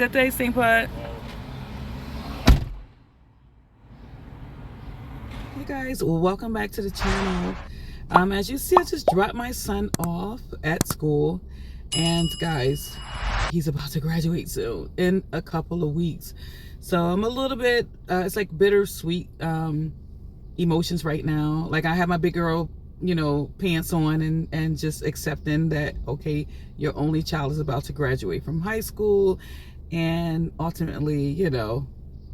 good day, St. Bud. Hey guys, welcome back to the channel. As you see, I just dropped my son off at school, and guys, he's about to graduate soon in a couple of weeks. So I'm a little bit, it's like bittersweet emotions right now. Like, I have my big girl, you know, pants on and just accepting that, okay, your only child is about to graduate from high school and ultimately, you know,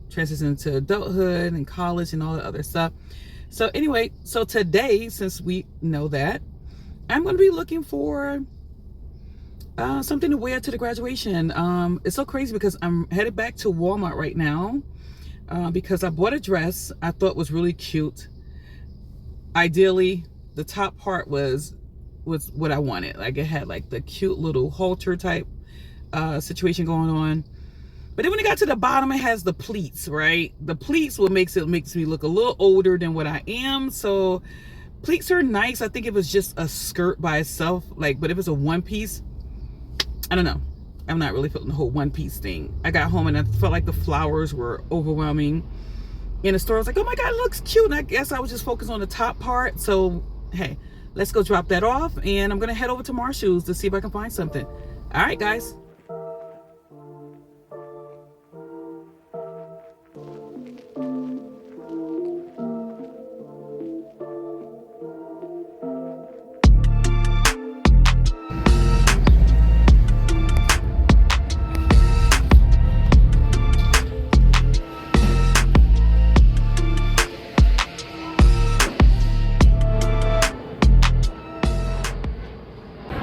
transition to adulthood and college and all the other stuff. So anyway, so today, since we know that, I'm going to be looking for something to wear to the graduation. It's so crazy because I'm headed back to Walmart right now because I bought a dress I thought was really cute. Ideally, the top part was what I wanted. Like, it had like the cute little halter type situation going on. But then when it got to the bottom, it has the pleats, right? The pleats makes me look a little older than what I am. So pleats are nice. I think if it's just a skirt by itself, like, but if it's a one piece, I don't know. I'm not really feeling the whole one piece thing. I got home and I felt like the flowers were overwhelming. In the store, I was like, oh my God, it looks cute. And I guess I was just focused on the top part. So, hey, let's go drop that off. And I'm going to head over to Marshalls to see if I can find something. All right, guys.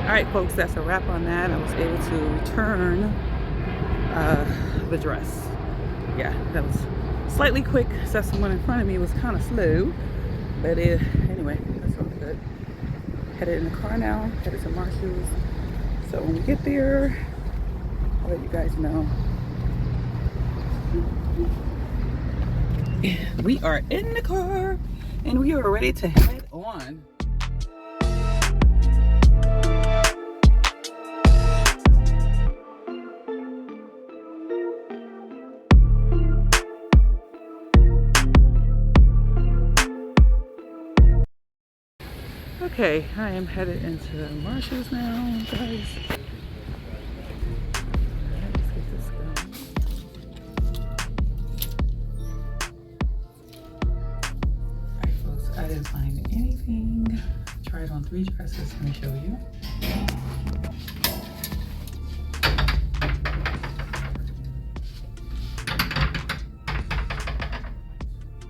Alright folks, that's a wrap on that. I was able to return the dress. Yeah, that was slightly quick, so someone in front of me was kind of slow. But anyway, that's all good. Headed in the car now, headed to Marshalls. So when we get there, I'll let you guys know. We are in the car and we are ready to head on. Okay, I am headed into Marshalls now, guys. Let's get this going. Alright folks, I didn't find anything. Tried on 3 dresses, let me show you.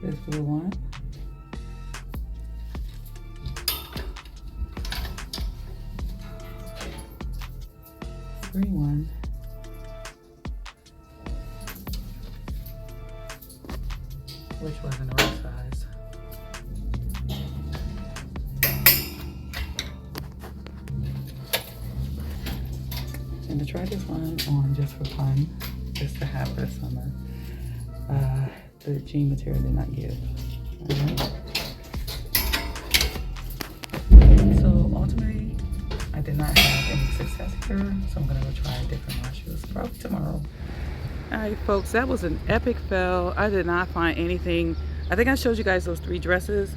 This blue one. Green one. Which wasn't the right size. And to try this one on just for fun, just to have this on the jean material did not give. So ultimately, I did not have any success here, so I'm gonna go try a different Marshalls probably tomorrow. All right, folks, that was an epic fail. I did not find anything. I think I showed you guys those 3 dresses,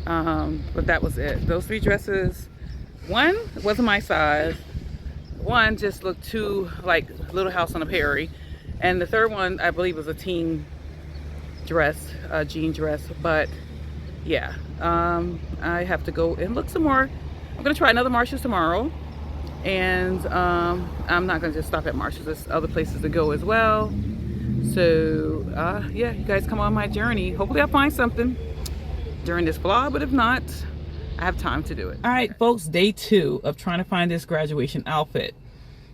but that was it. Those 3 dresses, one wasn't my size, one just looked too like Little House on a Prairie, and the third one I believe was a teen dress, jean dress. But yeah, I have to go and look some more. I'm gonna try another Marshalls tomorrow, and I'm not gonna just stop at Marshalls. There's other places to go as well. So yeah, you guys come on my journey. Hopefully I'll find something during this vlog, but if not, I have time to do it. All right folks, day 2 of trying to find this graduation outfit.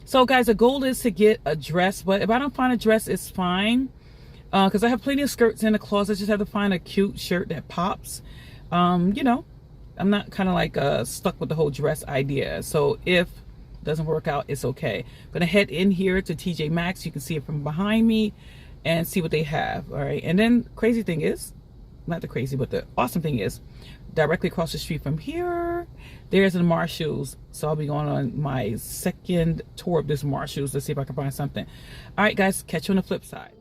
So guys, the goal is to get a dress, but if I don't find a dress, it's fine, because I have plenty of skirts in the closet. I just have to find a cute shirt that pops. You know, I'm not kind of like stuck with the whole dress idea. So if it doesn't work out, it's okay. I'm gonna head in here to TJ Maxx. You can see it from behind me and see what they have. All right, and then crazy thing is, not the crazy, but the awesome thing is directly across the street from here, there's a Marshalls. So I'll be going on my second tour of this Marshalls to see if I can find something. All right, guys, catch you on the flip side.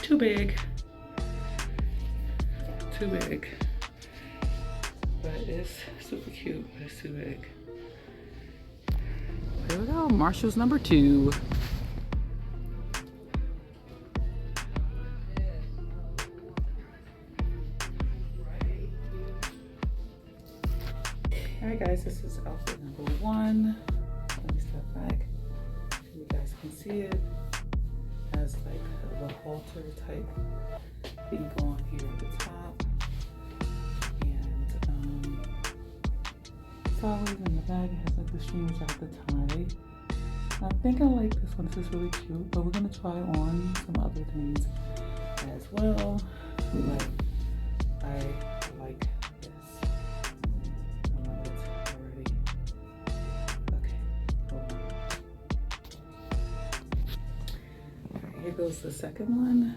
Too big, but it's super cute, but it's too big. Here we go, Marshalls number 2. All right, guys, this is outfit number 1. Let me step back so you guys can see it. Has like the halter type thing on here at the top, and sideways in the back it has like the string which I have to tie. I think I like this one. This is really cute, but we're gonna try on some other things as well. But I like this. I love it already. Okay, hold on. Here goes the second one.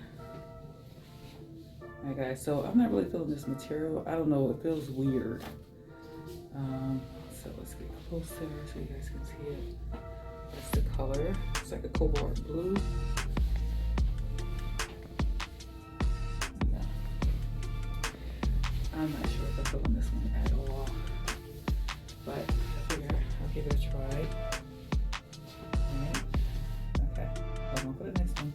Alright guys, so I'm not really feeling this material. I don't know, it feels weird. So let's get closer so you guys can see it. That's the color. It's like a cobalt blue. Yeah. I'm not sure if I'm feeling this one at all. But I figure I'll give it a try. Alright. Okay. Hold on for the next one.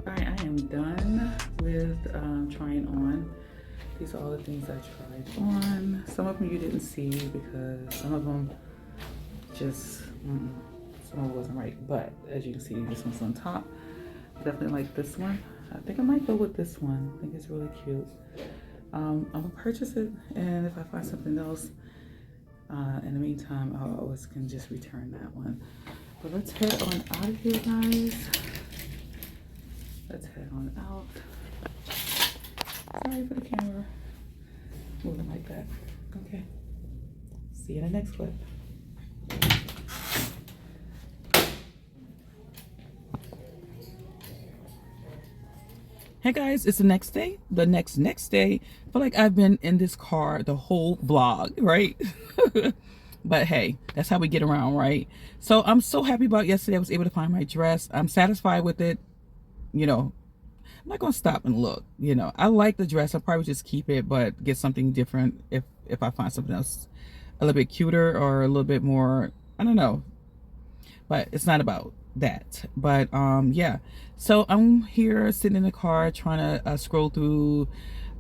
Alright, I am done with trying on. These are all the things I tried on. Some of them you didn't see because some of them just, some of it wasn't right. But as you can see, this one's on top. Definitely like this one. I think I might go with this one. I think it's really cute. I'm gonna purchase it, and if I find something else, in the meantime, I always can just return that one. But let's head on out of here, guys. Let's head on out. Sorry for the camera moving like that. Okay. See you in the next clip. Hey guys, it's the next day. The next day. I feel like I've been in this car the whole vlog, right? But hey, that's how we get around, right? So I'm so happy about yesterday. I was able to find my dress. I'm satisfied with it. You know, I'm not gonna stop and look. You know, I like the dress. I'll probably just keep it, but get something different if I find something else a little bit cuter or a little bit more, I don't know. But it's not about that. But yeah, so I'm here sitting in the car trying to scroll through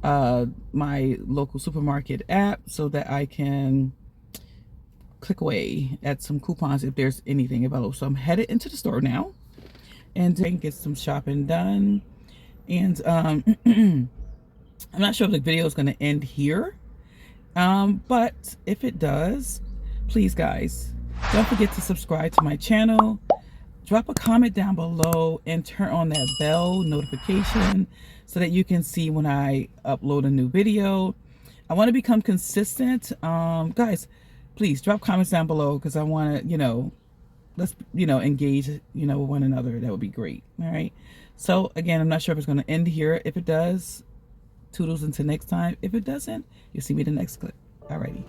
my local supermarket app so that I can click away at some coupons if there's anything available. So I'm headed into the store now and then get some shopping done. And I'm not sure if the video is going to end here, but if it does, please guys, don't forget to subscribe to my channel, drop a comment down below, and turn on that bell notification so that you can see when I upload a new video. I want to become consistent. Guys, please drop comments down below because I want to, you know, let's, you know, engage, you know, with one another. That would be great. All right. So again, I'm not sure if it's going to end here. If it does, toodles until next time. If it doesn't, you'll see me in the next clip. Alrighty.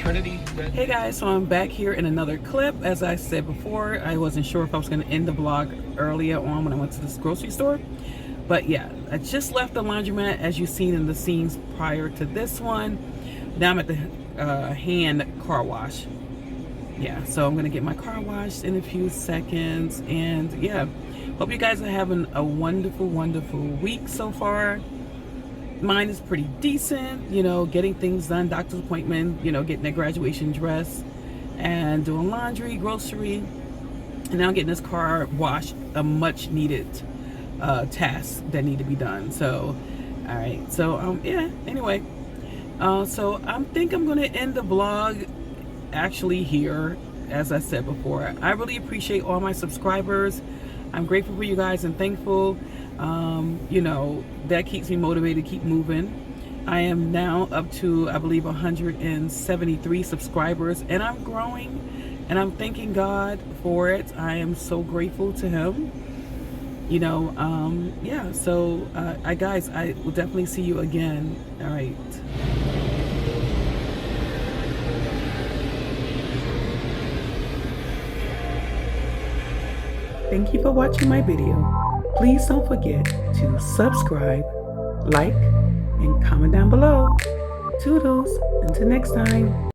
Trinity. Hey guys, so I'm back here in another clip. As I said before, I wasn't sure if I was going to end the vlog earlier on when I went to this grocery store. But yeah, I just left the laundromat, as you've seen in the scenes prior to this one. Now I'm at the hand car wash. Yeah, so I'm going to get my car washed in a few seconds. And yeah, hope you guys are having a wonderful, wonderful week so far. Mine is pretty decent, you know, getting things done, doctor's appointment, you know, getting a graduation dress and doing laundry, grocery, and now getting this car washed, a much needed task that need to be done. So, all right. So, yeah, anyway, so I think I'm going to end the vlog actually here. As I said before, I really appreciate all my subscribers. I'm grateful for you guys and thankful. You know, that keeps me motivated to keep moving. I am now up to, I believe, 173 subscribers, and I'm growing, and I'm thanking God for it. I am so grateful to him. You know, yeah, so guys, I will definitely see you again. All right. Thank you for watching my video. Please don't forget to subscribe, like, and comment down below. Toodles. Until next time.